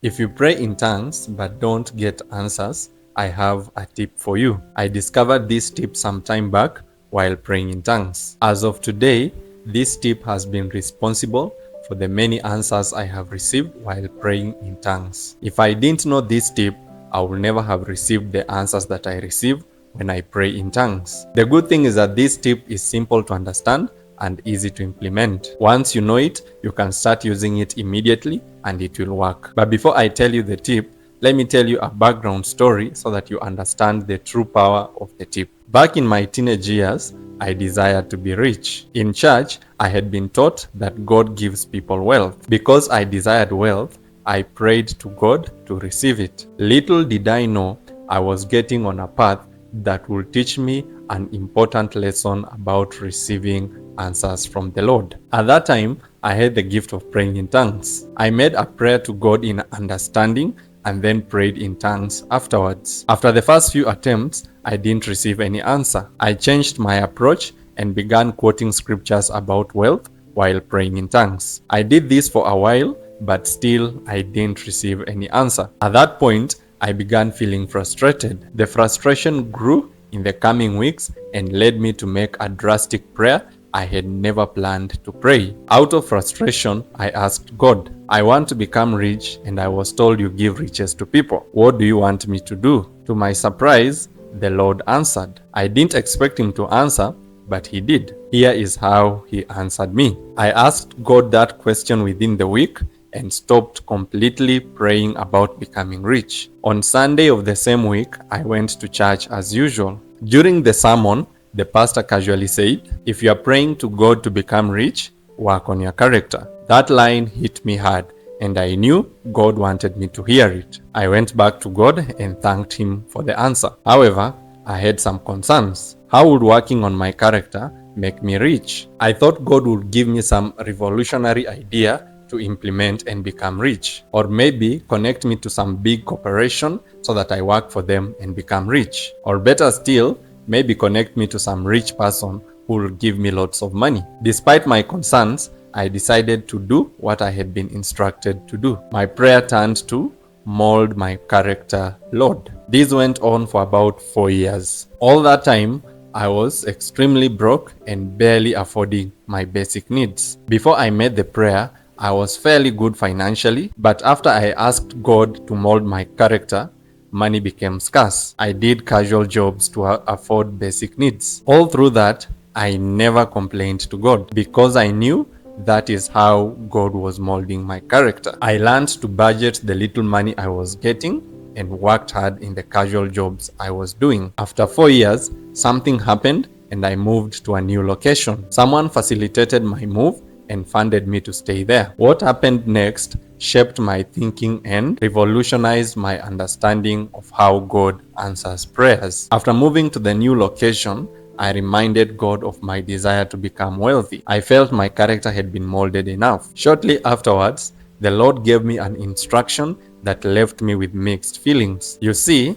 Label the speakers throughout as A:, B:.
A: If you pray in tongues but don't get answers, I have a tip for you. I discovered this tip some time back while praying in tongues. As of today, this tip has been responsible for the many answers I have received while praying in tongues. If I didn't know this tip, I would never have received the answers that I receive when I pray in tongues. The good thing is that this tip is simple to understand and easy to implement. Once you know it, you can start using it immediately and it will work. But before I tell you the tip, let me tell you a background story so that you understand the true power of the tip. Back in my teenage years, I desired to be rich. In church, I had been taught that God gives people wealth. Because I desired wealth, I prayed to God to receive it. Little did I know I was getting on a path that will teach me an important lesson about receiving answers from the Lord. At that time, I had the gift of praying in tongues. I made a prayer to God in understanding and then prayed in tongues afterwards. After the first few attempts, I didn't receive any answer. I changed my approach and began quoting scriptures about wealth while praying in tongues. I did this for a while, but still I didn't receive any answer. At that point, I began feeling frustrated. The frustration grew in the coming weeks and led me to make a drastic prayer I had never planned to pray. Out of frustration, I asked God, I want to become rich and I was told you give riches to people. What do you want me to do? To my surprise, the Lord answered. I didn't expect him to answer, but he did. Here is how he answered me. I asked God that question within the week and stopped completely praying about becoming rich. On Sunday of the same week, I went to church as usual. During the sermon, the pastor casually said, if you are praying to God to become rich, work on your character. That line hit me hard, and I knew God wanted me to hear it. I went back to God and thanked him for the answer. However, I had some concerns. How would working on my character make me rich? I thought God would give me some revolutionary idea to implement and become rich, or maybe connect me to some big corporation so that I work for them and become rich, or better still, maybe connect me to some rich person who will give me lots of money. Despite my concerns, I decided to do what I had been instructed to do. My prayer turned to mold my character, Lord. This went on for about 4 years. All that time, I was extremely broke and barely affording my basic needs. Before I made the prayer, I was fairly good financially, but after I asked God to mold my character, money became scarce. I did casual jobs to afford basic needs. All through that, I never complained to God because I knew that is how God was molding my character. I learned to budget the little money I was getting and worked hard in the casual jobs I was doing. After 4 years, something happened and I moved to a new location. Someone facilitated my move and funded me to stay there. What happened next shaped my thinking and revolutionized my understanding of how God answers prayers. After moving to the new location, I reminded God of my desire to become wealthy. I felt my character had been molded enough. Shortly afterwards, the Lord gave me an instruction that left me with mixed feelings. You see,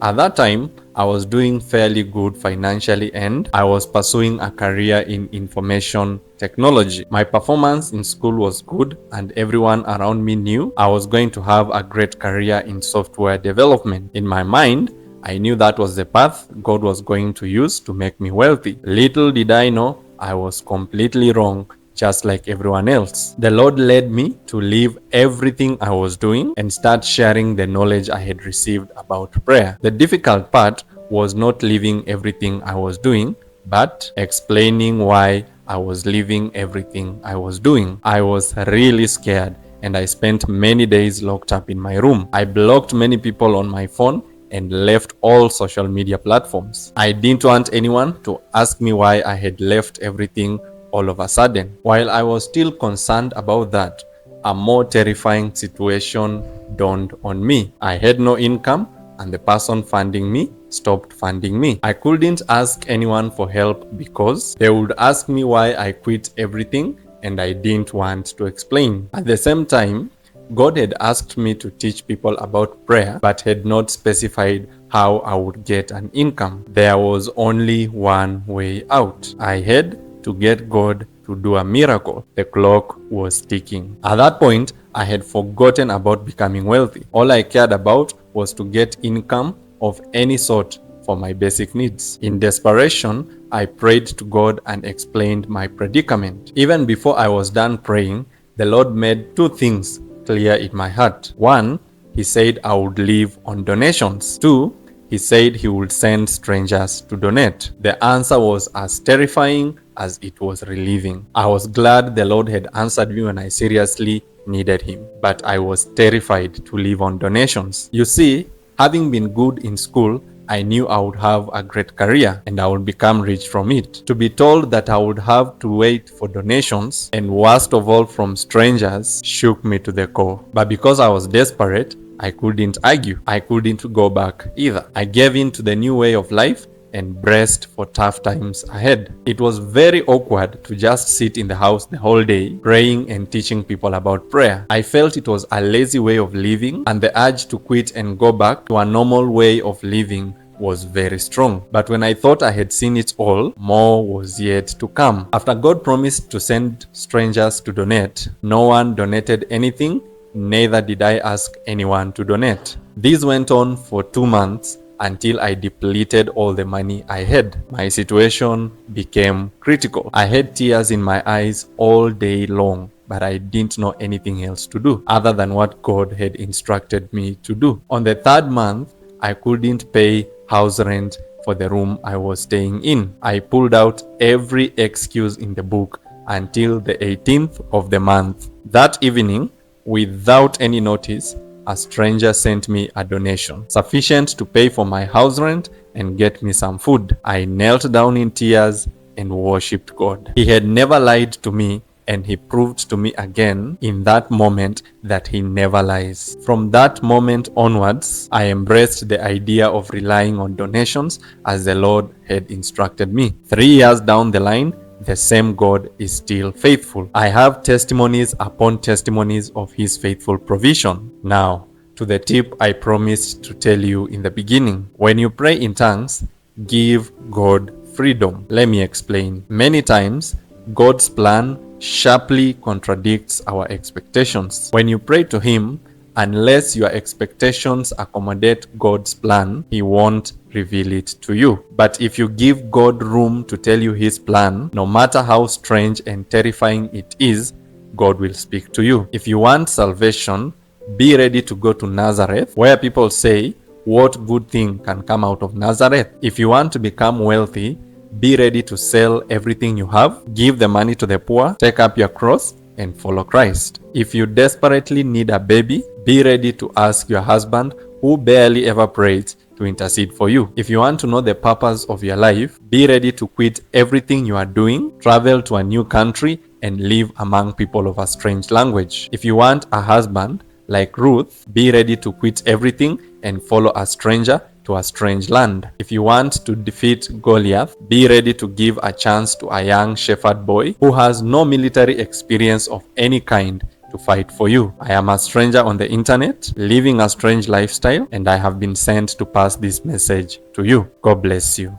A: at that time, I was doing fairly good financially and I was pursuing a career in information technology. My performance in school was good and everyone around me knew I was going to have a great career in software development. In my mind, I knew that was the path God was going to use to make me wealthy. Little did I know I was completely wrong, just like everyone else. The Lord led me to leave everything I was doing and start sharing the knowledge I had received about prayer. The difficult part was not leaving everything I was doing, but explaining why I was leaving everything I was doing. I was really scared and I spent many days locked up in my room. I blocked many people on my phone and left all social media platforms. I didn't want anyone to ask me why I had left everything all of a sudden. While I was still concerned about that, a more terrifying situation dawned on me. I had no income and the person funding me stopped funding me. I couldn't ask anyone for help because they would ask me why I quit everything and I didn't want to explain. At the same time, God had asked me to teach people about prayer but had not specified how I would get an income. There was only one way out. I had to get God to do a miracle. The clock was ticking. At that point, I had forgotten about becoming wealthy. All I cared about was to get income of any sort for my basic needs. In desperation, I prayed to God and explained my predicament. Even before I was done praying, the Lord made two things clear in my heart. One, He said I would live on donations. Two, He said He would send strangers to donate. The answer was as terrifying as it was relieving. I was glad the Lord had answered me when I seriously needed Him, but I was terrified to live on donations. You see, having been good in school, I knew I would have a great career and I would become rich from it. To be told that I would have to wait for donations, and worst of all from strangers, shook me to the core. But because I was desperate, I couldn't argue. I couldn't go back either. I gave in to the new way of life and braced for tough times ahead. It was very awkward to just sit in the house the whole day, praying and teaching people about prayer. I felt it was a lazy way of living, and the urge to quit and go back to a normal way of living was very strong. But when I thought I had seen it all, more was yet to come. After God promised to send strangers to donate, no one donated anything, neither did I ask anyone to donate. This went on for 2 months, until I depleted all the money I had. My situation became critical. I had tears in my eyes all day long, but I didn't know anything else to do other than what God had instructed me to do. On the 3rd month, I couldn't pay house rent for the room I was staying in. I pulled out every excuse in the book until the 18th of the month. That evening, without any notice, a stranger sent me a donation, sufficient to pay for my house rent and get me some food. I knelt down in tears and worshipped God. He had never lied to me, and He proved to me again in that moment that He never lies. From that moment onwards, I embraced the idea of relying on donations as the Lord had instructed me. 3 years down the line, the same God is still faithful. I have testimonies upon testimonies of His faithful provision. Now, to the tip I promised to tell you in the beginning. When you pray in tongues, give God freedom. Let me explain. Many times, God's plan sharply contradicts our expectations. When you pray to Him, unless your expectations accommodate God's plan, He won't reveal it to you. But if you give God room to tell you His plan, no matter how strange and terrifying it is, God will speak to you. If you want salvation, be ready to go to Nazareth, where people say, "What good thing can come out of Nazareth?" If you want to become wealthy, be ready to sell everything you have, give the money to the poor, take up your cross, and follow Christ. If you desperately need a baby, be ready to ask your husband, who barely ever prays, to intercede for you. If you want to know the purpose of your life, be ready to quit everything you are doing, travel to a new country, and live among people of a strange language. If you want a husband, like Ruth, be ready to quit everything and follow a stranger to a strange land. If you want to defeat Goliath, be ready to give a chance to a young shepherd boy who has no military experience of any kind to fight for you. I am a stranger on the internet, living a strange lifestyle, and I have been sent to pass this message to you. God bless you.